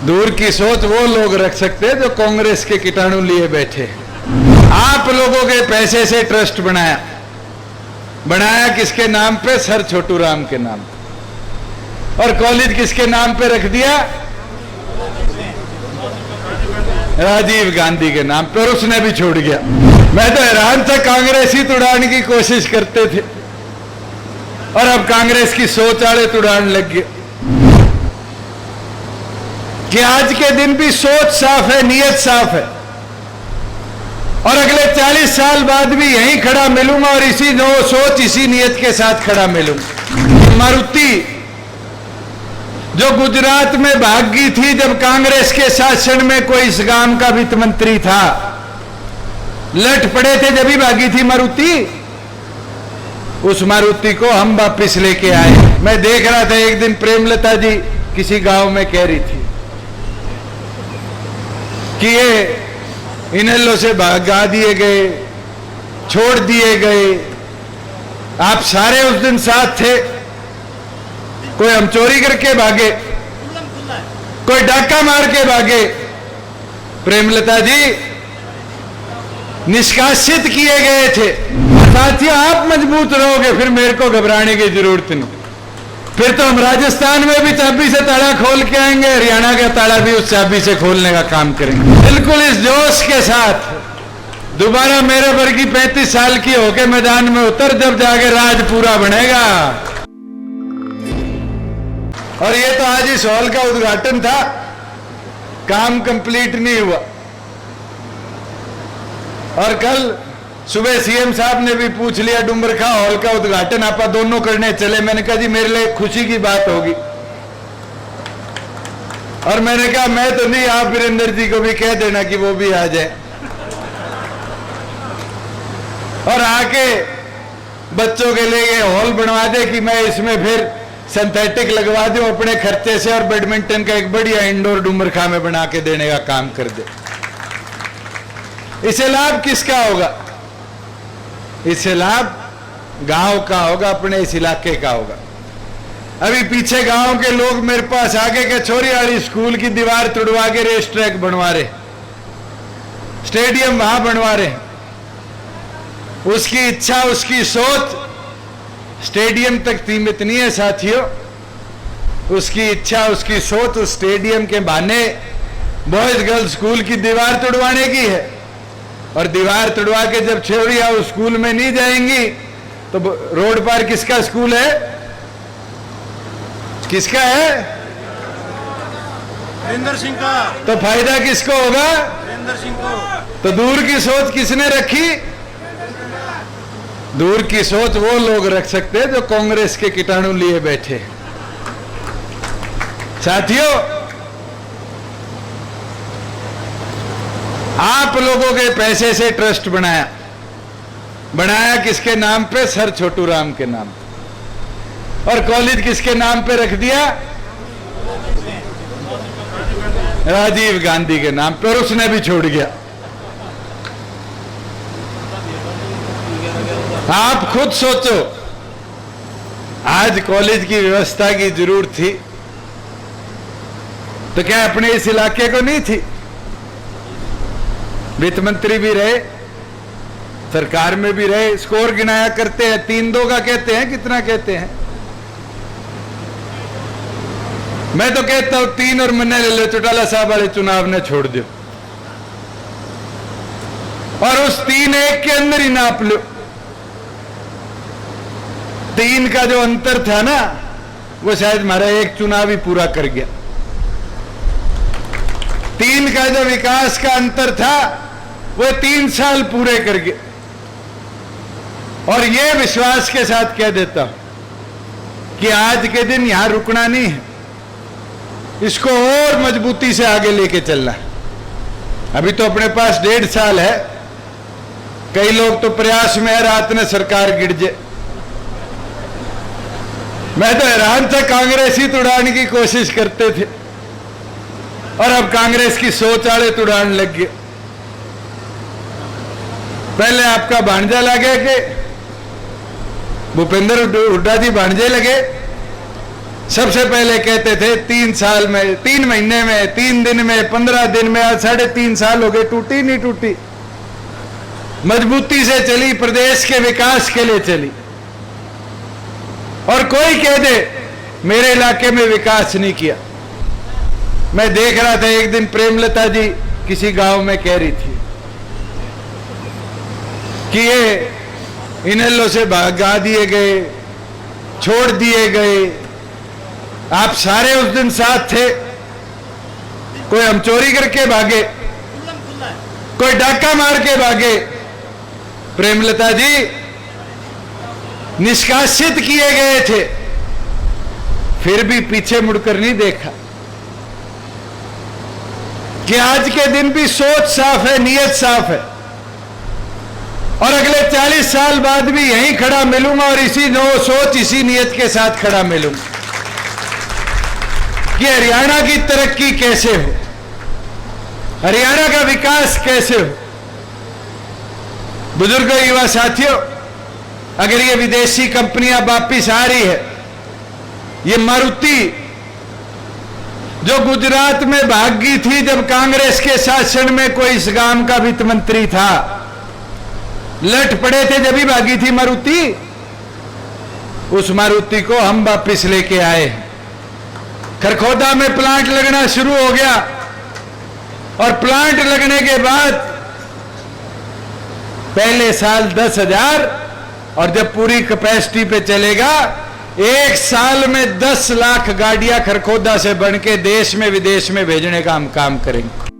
दूर की सोच वो लोग रख सकते हैं जो कांग्रेस के कीटाणु लिए बैठे। आप लोगों के पैसे से ट्रस्ट बनाया किसके नाम पे? सर छोटू राम के नाम पे। और कॉलेज किसके नाम पे रख दिया? राजीव गांधी के नाम पे, और उसने भी छोड़ गया। मैं तो हैरान था, कांग्रेस ही तुड़ाने की कोशिश करते थे और अब कांग्रेस की सोच वाले तुड़ान लग गए कि आज के दिन भी सोच साफ है, नीयत साफ है और अगले 40 साल बाद भी यहीं खड़ा मिलूंगा और इसी सोच इसी नीयत के साथ खड़ा मिलूंगा। मारुति जो गुजरात में भाग गई थी जब कांग्रेस के शासन में कोई इस गांव का वित्त मंत्री था, लट पड़े थे जब ही भागी थी मारुति। उस मारुति को हम वापिस लेके आए। मैं देख रहा था एक दिन प्रेमलता जी किसी गांव में कह रही थी कि ये इनेलो से भगा दिए गए, छोड़ दिए गए। आप सारे उस दिन साथ थे। कोई हम चोरी करके भागे, कोई डाका मार के भागे। प्रेमलता जी निष्कासित किए गए थे। साथियों, आप मजबूत रहोगे फिर मेरे को घबराने की जरूरत नहीं। फिर तो हम राजस्थान में भी चाबी से ताला खोल के आएंगे, हरियाणा का ताला भी उस चाबी से खोलने का काम करेंगे। बिल्कुल इस जोश के साथ दोबारा मेरे वर्गी 35 साल की होके मैदान में उतर, जब जाके राज पूरा बनेगा। और ये तो आज इस हॉल का उद्घाटन था, काम कंप्लीट नहीं हुआ। और कल सुबह सीएम साहब ने भी पूछ लिया, डुमरखा हॉल का उद्घाटन आप दोनों करने चले। मैंने कहा जी मेरे लिए खुशी की बात होगी। और मैंने कहा मैं तो नहीं, आप वीरेंद्र जी को भी कह देना कि वो भी आ जाए और आके बच्चों के लिए हॉल बनवा दे कि मैं इसमें फिर सिंथेटिक लगवा दूं अपने खर्चे से और बैडमिंटन का एक बढ़िया इंडोर डुमरखा में बना के देने का काम कर दे। इससे लाभ किसका होगा? इससे लाभ गांव का होगा, अपने इस इलाके का होगा। अभी पीछे गांव के लोग मेरे पास आगे के छोरीवाड़ी स्कूल की दीवार तुड़वा के रेस ट्रैक बनवा रहे, स्टेडियम वहां बनवा रहे। उसकी इच्छा, उसकी सोच स्टेडियम तक सीमित नहीं है साथियों। उसकी इच्छा, उसकी सोच उस स्टेडियम के बहाने बॉयज गर्ल्स स्कूल की दीवार तुड़वाने की है। और दीवार तुड़वा के जब छोरियां उस स्कूल में नहीं जाएंगी तो रोड पर किसका स्कूल है? किसका है? वीरेंद्र सिंह का। तो फायदा किसको होगा? वीरेंद्र सिंह को। तो दूर की सोच किसने रखी? दूर की सोच वो लोग रख सकते हैं जो कांग्रेस के कीटाणु लिए बैठे। साथियों, आप लोगों के पैसे से ट्रस्ट बनाया किसके नाम पे? सर छोटू राम के नाम पे। और कॉलेज किसके नाम पे रख दिया? राजीव गांधी के नाम पे, और उसने भी छोड़ गया। आप खुद सोचो, आज कॉलेज की व्यवस्था की जरूरत थी तो क्या अपने इस इलाके को नहीं थी? वित्त मंत्री भी रहे, सरकार में भी रहे, स्कोर गिनाया करते हैं। 3-2 का कहते हैं, कितना कहते हैं? मैं तो कहता हूं 3 और मन्ने ले लो, चौटाला साहब वाले चुनाव ने छोड़ दो और उस 3-1 के अंदर ही नाप लो। 3 का जो अंतर था ना, वो शायद हमारा एक चुनाव ही पूरा कर गया। 3 का जो विकास का अंतर था वो 3 साल पूरे कर गए। और ये विश्वास के साथ कह देता हूं कि आज के दिन यहां रुकना नहीं है, इसको और मजबूती से आगे लेके चलना है। अभी तो अपने पास 1.5 साल है। कई लोग तो प्रयास में है रात में सरकार गिर जाए। मैं तो हैरान था, कांग्रेस ही तुड़ाने की कोशिश करते थे और अब कांग्रेस की सोच वाले तुड़ान लग गए। पहले आपका भांजा लगे कि भूपेंद्र हुड्डा जी भांजे लगे, सबसे पहले कहते थे 3 साल में, 3 महीने में, 3 दिन में, 15 दिन में, आज 3.5 साल हो गए, टूटी नहीं टूटी। मजबूती से चली, प्रदेश के विकास के लिए चली। और कोई कह दे मेरे इलाके में विकास नहीं किया। मैं देख रहा था एक दिन प्रेमलता जी किसी गांव में कह रही थी कि ये इनेलो से भगा दिए गए, छोड़ दिए गए। आप सारे उस दिन साथ थे। कोई हम चोरी करके भागे, कोई डाका मार के भागे। प्रेमलता जी निष्कासित किए गए थे, फिर भी पीछे मुड़कर नहीं देखा कि आज के दिन भी सोच साफ है, नीयत साफ है। और अगले 40 साल बाद भी यहीं खड़ा मिलूंगा और इसी सोच, इसी नीयत के साथ खड़ा मिलूंगा कि हरियाणा की तरक्की कैसे हो, हरियाणा का विकास कैसे हो। बुजुर्गों, युवा साथियों, अगर ये विदेशी कंपनियां वापिस आ रही है, ये मारुति जो गुजरात में भागी थी जब कांग्रेस के शासन में कोई इस गांव का वित्त मंत्री था, लट पड़े थे जब ही भागी थी मारुति, उस मारुति को हम वापिस लेके आए। खरखोदा में प्लांट लगना शुरू हो गया और प्लांट लगने के बाद पहले साल 10,000 और जब पूरी कैपेसिटी पे चलेगा 1 साल में 10 लाख गाड़ियां खरखोदा से बन के देश में विदेश में भेजने का हम काम करेंगे।